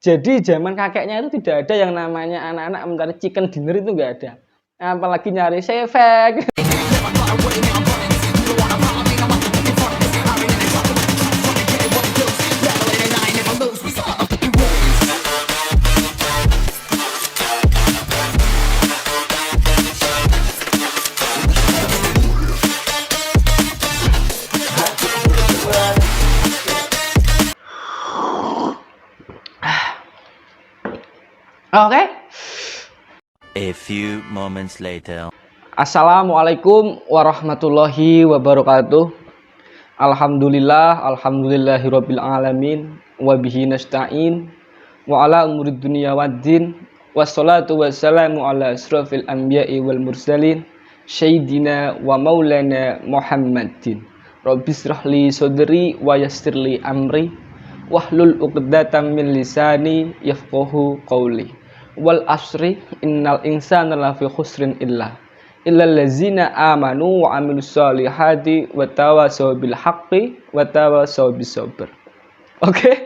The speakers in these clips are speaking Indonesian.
Jadi zaman kakeknya itu tidak ada yang namanya anak-anak mencari chicken dinner, itu nggak ada. Apalagi nyari sefek. Oke. A few moments later. Assalamualaikum warahmatullahi wabarakatuh. Alhamdulillahirabbil alamin wa bihi nasta'in wa ala umurid dunya waddin wassalatu wassalamu ala asrofil anbiya'i wal mursalin sayyidina wa maulana Muhammadin. Rabbis rahli sodri wa yassirli amri wahlul 'uqdatam min lisani yafqahu qawli. Wal asri innal insana lafi khusrin illal ladzina amanu wa amilus solihati wa tawasaw bil haqqi wa tawasaw bis sabr. Oke.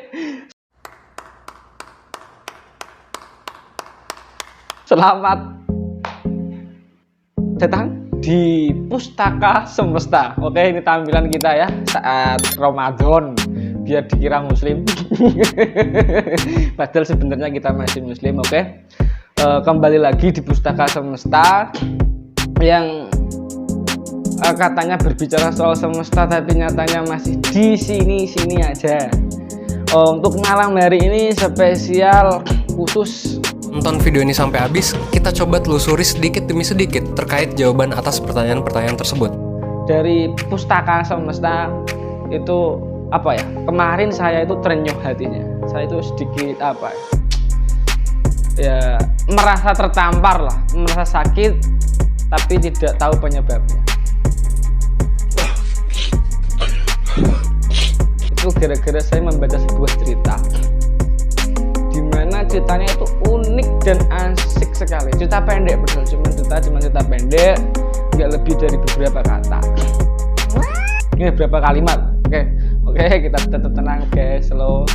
Selamat datang di Pustaka Semesta. Oke, ini tampilan kita ya saat Ramadan, biar dikira muslim. Padahal sebenarnya kita masih muslim. Oke. Kembali lagi di Pustaka Semesta yang katanya berbicara soal semesta, tapi nyatanya masih di sini aja. Untuk malam hari ini spesial khusus. Nonton video ini sampai habis, kita coba telusuri sedikit demi sedikit terkait jawaban atas pertanyaan-pertanyaan tersebut. Dari Pustaka Semesta itu apa ya? Kemarin saya itu terenyuh hatinya. Saya itu sedikit apa ya, merasa tertampar lah, merasa sakit tapi tidak tahu penyebabnya. Itu gara-gara saya membaca sebuah cerita, dimana ceritanya itu unik dan asik sekali. Cerita pendek, betul, cuma cerita pendek, nggak lebih dari beberapa kata. Ini beberapa kalimat. Oke, kita tetap tenang, guys, slow.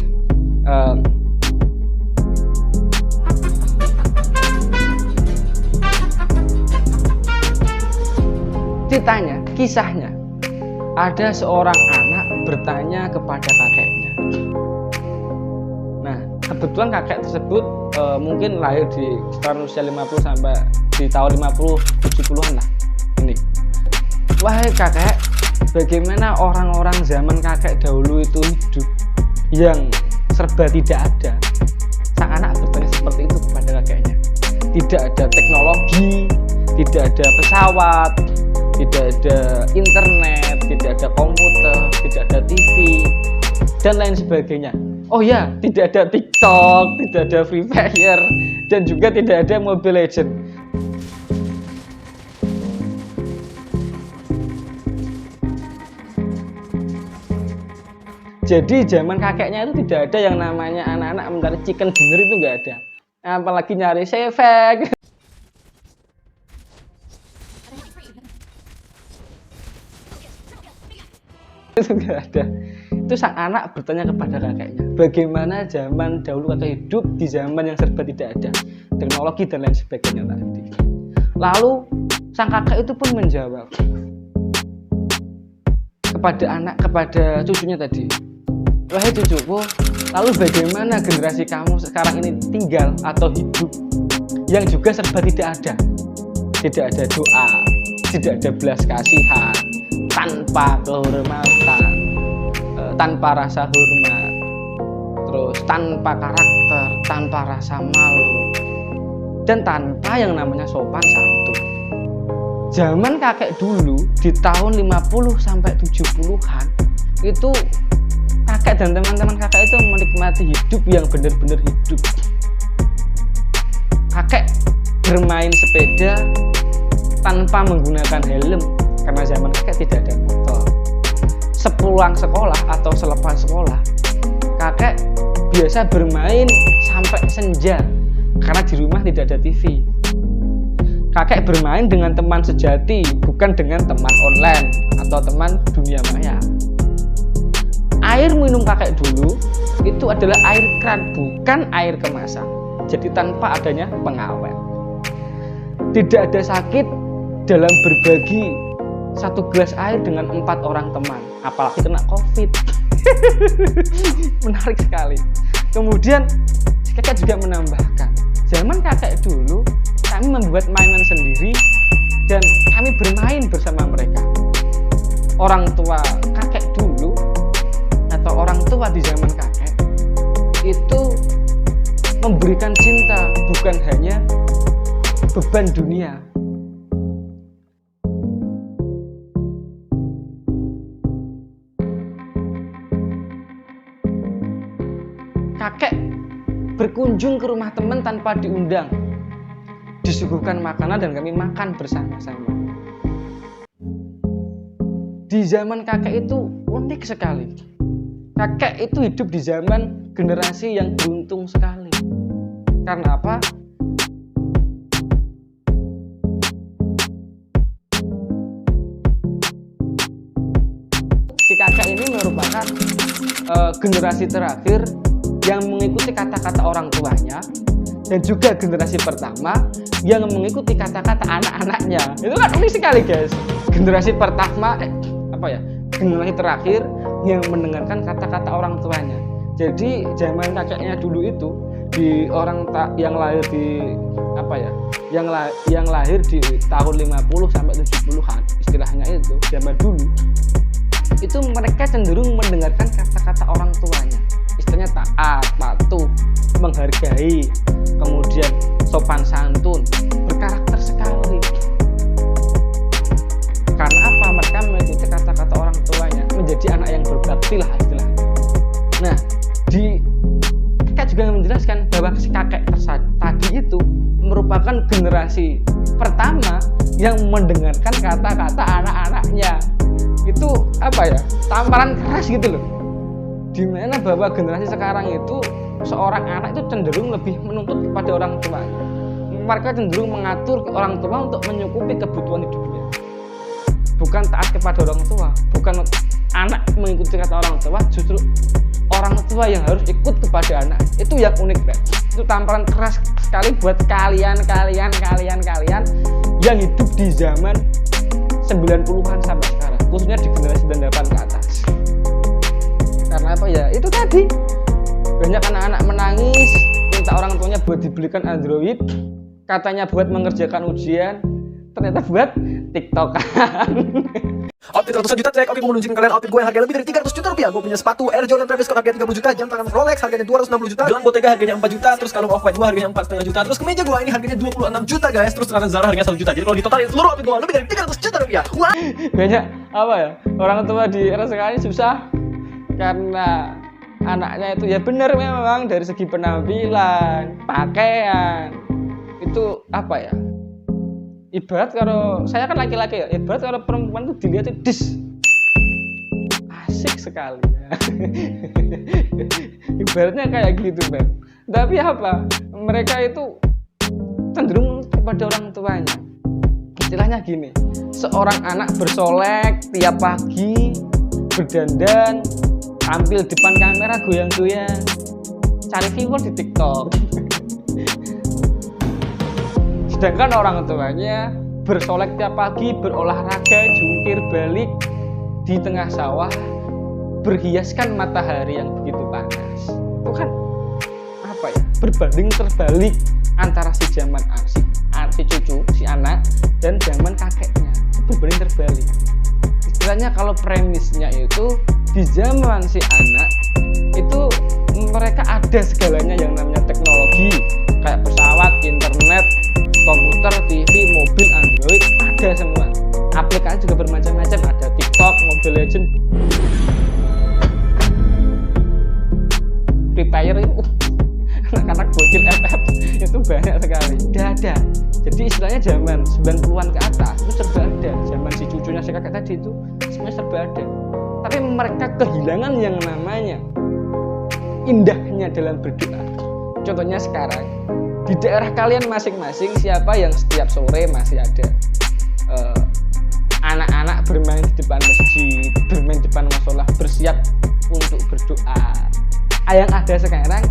Ceritanya, kisahnya, ada seorang anak bertanya kepada kakeknya. Nah, kebetulan kakek tersebut mungkin lahir di sekitar usia 50 sampai di tahun 50-70-an lah. Ini, wahai kakek, bagaimana orang-orang zaman kakek dahulu itu hidup yang serba tidak ada? Sang anak bertanya seperti itu kepada kakeknya. Tidak ada teknologi, tidak ada pesawat, tidak ada internet, tidak ada komputer, tidak ada TV, dan lain sebagainya. Oh ya, tidak ada TikTok, tidak ada Free Fire, dan juga tidak ada Mobile Legends. Jadi zaman kakeknya itu tidak ada yang namanya anak-anak mencari chicken dinner, itu nggak ada. Apalagi nyari sefek. Itu nggak ada. Itu sang anak bertanya kepada kakeknya, bagaimana zaman dahulu kakek hidup di zaman yang serba tidak ada teknologi dan lain sebagainya tadi. Lalu sang kakek itu pun menjawab kepada cucunya tadi, wahai cucuku, lalu bagaimana generasi kamu sekarang ini tinggal atau hidup yang juga serba tidak ada? Tidak ada doa, tidak ada belas kasihan, tanpa kehormatan, tanpa rasa hormat, terus tanpa karakter, tanpa rasa malu, dan tanpa yang namanya sopan santun. Zaman kakek dulu di tahun 50 sampai 70-an itu kakek dan teman-teman kakek itu menikmati hidup yang benar-benar hidup. Kakek bermain sepeda tanpa menggunakan helm karena zaman kakek tidak ada motor. Sepulang sekolah atau selepas sekolah, kakek biasa bermain sampai senja karena di rumah tidak ada TV. Kakek bermain dengan teman sejati, bukan dengan teman online atau teman dunia maya. air minum kakek dulu itu adalah air keran, bukan air kemasan. Jadi tanpa adanya pengawet. Tidak ada sakit dalam berbagi satu gelas air dengan 4 orang teman, apalagi kena COVID. Menarik sekali. Kemudian kakek juga menambahkan, zaman kakek dulu kami membuat mainan sendiri dan kami bermain bersama mereka. Orang tua kakek dulu atau orang tua di zaman kakek itu memberikan cinta, bukan hanya beban dunia. Kakek berkunjung ke rumah teman tanpa diundang, disuguhkan makanan dan kami makan bersama-sama. Di zaman kakek itu unik sekali. Kakek itu hidup di zaman generasi yang beruntung sekali. Karena apa? Si kakek ini merupakan generasi terakhir yang mengikuti kata-kata orang tuanya, dan juga generasi pertama yang mengikuti kata-kata anak-anaknya. Itu kan unik sekali, guys. Generasi pertama generasi terakhir yang mendengarkan kata-kata orang tuanya. Jadi zaman kakeknya dulu itu di orang yang lahir di yang lahir di tahun 50 sampai 70-an, istilahnya itu zaman dulu. Itu mereka cenderung mendengarkan kata-kata orang tuanya. Istilahnya taat, patuh, menghargai, kemudian sopan santun, berkarakter sekali. Karena apa? Mereka mengikuti kata-kata orang tuanya, menjadi anak yang berbakti lah istilahnya. Nah, kakek juga menjelaskan bahwa si kakek tadi itu merupakan generasi pertama yang mendengarkan kata-kata anak-anaknya. Itu tamparan keras gitu loh. Dimana bahwa generasi sekarang itu seorang anak itu cenderung lebih menuntut kepada orang tua. Mereka cenderung mengatur orang tua untuk menyukupi kebutuhan hidupnya, bukan taat kepada orang tua. Bukan anak mengikuti kata orang tua, justru orang tua yang harus ikut kepada anak. Itu yang unik, Bro. Itu tamparan keras sekali buat kalian yang hidup di zaman 90-an sampai sekarang, khususnya di generasi 98 ke atas. Karena apa ya? Itu tadi banyak anak-anak menangis minta orang tuanya buat dibelikan Android, katanya buat mengerjakan ujian, ternyata buat TikTokan. Outfit ratusan juta cek, oke gue mau nunjukin kalian outfit gue yang harganya lebih dari 300 juta rupiah. Gue punya sepatu Air Jordan Travis Scott harganya 30 juta, jam tangan Rolex harganya 260 juta, gelang Bottega harganya 4 juta, terus kalung Off-White gue harganya 4,5 juta, terus kemeja gue ini harganya 26 juta guys, terus celana Zara harganya 1 juta. Jadi kalau ditotalin seluruh outfit gue lebih dari 300 juta rupiah. Wah. Banyak orang tua di era sekarang susah karena anaknya itu ya benar memang dari segi penampilan, pakaian itu ibarat kalau saya kan laki-laki ya, ibarat kalau perempuan itu dilihat dis asik sekali ya. Ibaratnya kayak gitu, Bang. Tapi mereka itu cenderung kepada orang tuanya. Istilahnya gini, seorang anak bersolek tiap pagi, berdandan, tampil depan kamera goyang-goyang, cari viewer di TikTok. Sedangkan orang tuanya bersolek tiap pagi, berolahraga, jungkir balik di tengah sawah, berhiaskan matahari yang begitu panas. Itu kan berbanding terbalik antara si zaman si cucu, si anak, dan zaman kakeknya. Itu berbanding terbalik. Istilahnya kalau premisnya itu di zaman si anak itu mereka ada segalanya yang namanya teknologi, kayak pesawat, internet, komputer, TV, mobil, Android, ada semua. Aplikasi juga bermacam-macam, ada TikTok, Mobile Legends, Free Fire itu anak-anak bocil FF itu banyak sekali. Udah ada. Jadi istilahnya zaman 90-an ke atas itu serba ada. Zaman si cucunya si kakek tadi itu semuanya serba ada. Tapi mereka kehilangan yang namanya indahnya dalam berdoa. Contohnya sekarang di daerah kalian masing-masing, siapa yang setiap sore masih ada anak-anak bermain di depan masjid, bermain di depan musola, bersiap untuk berdoa. Yang ada sekarang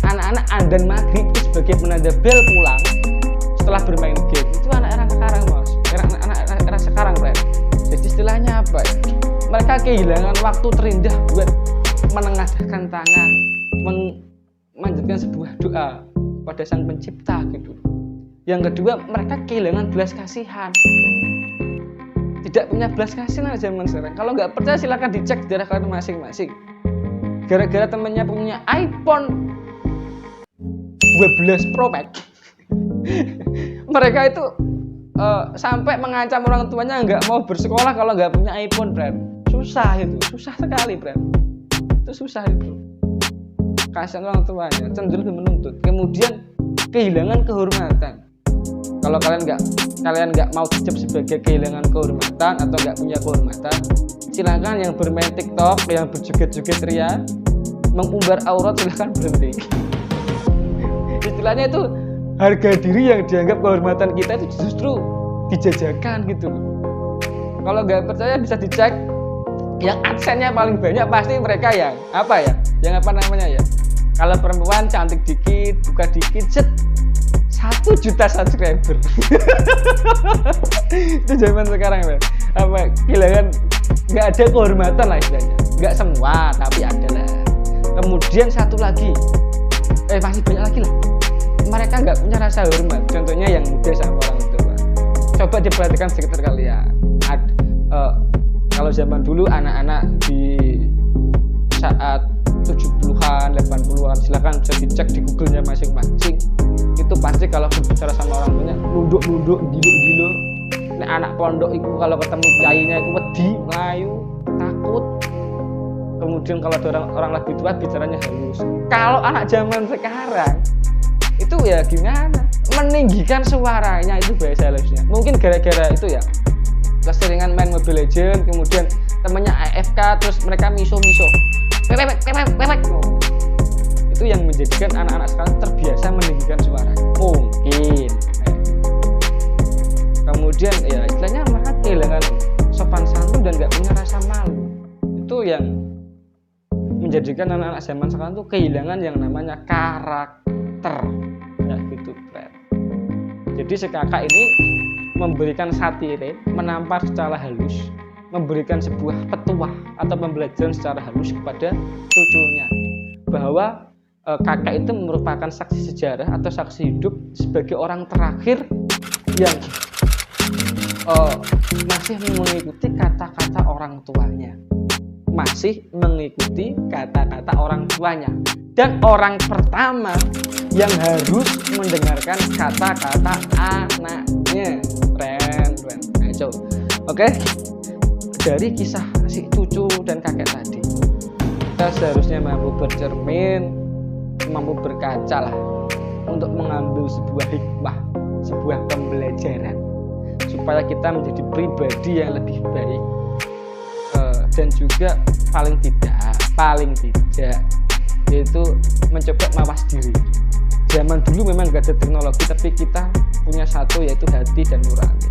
anak-anak adzan maghrib itu sebagai penanda bel pulang setelah bermain game. Itu anak era sekarang mas, anak era sekarang Fred. Jadi istilahnya apa ya, mereka kehilangan waktu terindah buat menengadahkan tangan, memanjatkan sebuah doa pada sang pencipta gitu. Yang kedua, mereka kehilangan belas kasihan, tidak punya belas kasihan zaman sekarang. Kalau nggak percaya silahkan dicek di daerah kalian masing-masing. Gara-gara temennya punya iPhone 12 Pro Max mereka itu sampai mengancam orang tuanya nggak mau bersekolah kalau nggak punya iPhone, Brand. Susah itu, susah sekali, Brand. Itu susah itu. Kasihan orang tuanya, cenderung menuntut. Kemudian kehilangan kehormatan. Kalau kalian nggak mau dicap sebagai kehilangan kehormatan atau nggak punya kehormatan, silakan yang bermain TikTok, yang berjoget-joget ria, mengumbar aurat, silakan berhenti. Istilahnya itu harga diri yang dianggap kehormatan kita itu justru dijajakan gitu. Kalau nggak percaya bisa dicek, yang adsense-nya paling banyak pasti mereka yang apa ya? Yang apa namanya ya? Kalau perempuan cantik dikit, buka dikit, set 1 juta subscriber. Itu zaman sekarang ya. Apa kehilangan, nggak ada kehormatan lah istilahnya. Nggak semua, tapi ada lah. Kemudian satu lagi, masih banyak lagi lah. Mereka nggak punya rasa hormat. Contohnya yang muda sama orang tua. Coba diperhatikan sekitar kalian. Kalau zaman dulu anak-anak di saat 70-an, 80-an, silakan bisa dicek di Google-nya masing-masing. Itu pasti kalau berbicara sama orang tuanya nunduk-nunduk, diluk-diluk. Nek anak pondok itu kalau ketemu kiainya itu wedi, melayu, takut. Kemudian kalau ada orang lebih tua bicaranya halus. Kalau anak zaman sekarang itu ya gimana? Meninggikan suaranya itu bahasa halusnya. Mungkin gara-gara itu ya, keseringan main Mobile Legends, kemudian temennya AFK, terus mereka miso-miso. Pepek. Itu yang menjadikan anak-anak sekarang terbiasa meninggikan suara. Mungkin. Kemudian ya istilahnya mereka kehilangan sopan santun dan nggak punya rasa malu. Itu yang menjadikan anak-anak zaman sekarang tuh kehilangan yang namanya karakter. Ya gitu, Fred. Jadi si kakak ini memberikan satire, menampar secara halus, memberikan sebuah petuah atau pembelajaran secara halus kepada cucunya bahwa kakak itu merupakan saksi sejarah atau saksi hidup sebagai orang terakhir yang masih mengikuti kata-kata orang tuanya, dan orang pertama yang harus mendengarkan kata-kata anaknya. Keren. Ayo, oke. Dari kisah si cucu dan kakek tadi, kita seharusnya mampu bercermin, mampu berkaca lah untuk mengambil sebuah hikmah, sebuah pembelajaran supaya kita menjadi pribadi yang lebih baik. Dan juga paling tidak yaitu mencoba mawas diri. Zaman dulu memang gak ada teknologi, tapi kita punya satu yaitu hati dan nurani.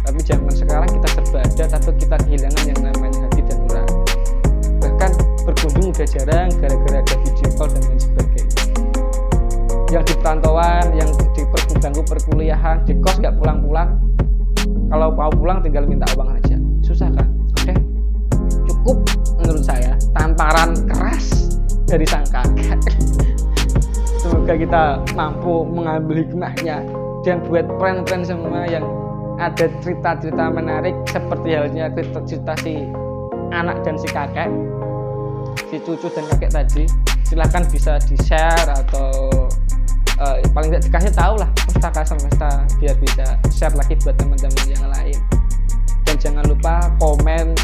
Tapi zaman sekarang kita serba ada, tapi kita kehilangan yang namanya hati dan nurani. Bahkan berkunjung udah jarang gara-gara ada video call dan lain sebagainya. Yang di perantauan, yang di bangku perkuliahan, di kos gak pulang-pulang. Kalau mau pulang tinggal minta uang aja. Susah kan? Oke. Cukup menurut saya tamparan keras dari sang kakak. Semoga kita mampu mengambil hikmahnya dan buat friend-friend semua yang ada cerita-cerita menarik seperti halnya cerita si anak dan si kakek, si cucu dan kakek tadi, silahkan bisa di-share atau paling tidak dikasih tahu lah pustaka semesta biar bisa share lagi buat teman-teman yang lain. Dan jangan lupa komen,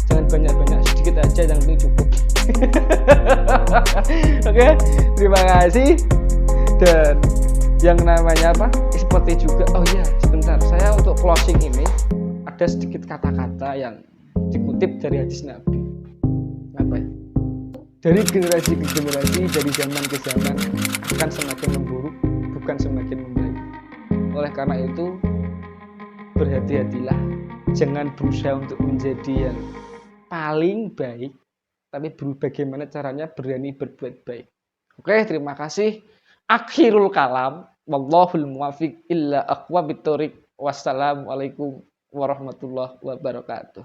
jangan banyak-banyak, sedikit aja yang penting cukup. Oke, terima kasih. Dan yang namanya apa? Seperti juga, oh iya, sebentar, saya untuk closing ini ada sedikit kata-kata yang dikutip dari hadis Nabi. Apa ya? Dari generasi ke generasi, dari zaman ke zaman akan semakin memburuk, bukan semakin membaik. Oleh karena itu, berhati-hatilah, jangan berusaha untuk menjadi yang paling baik, tapi bagaimana caranya berani berbuat baik. Oke, terima kasih. Akhirul kalam, wallahul muwafiq illa aqwamit thoriq. Wassalamualaikum warahmatullahi wabarakatuh.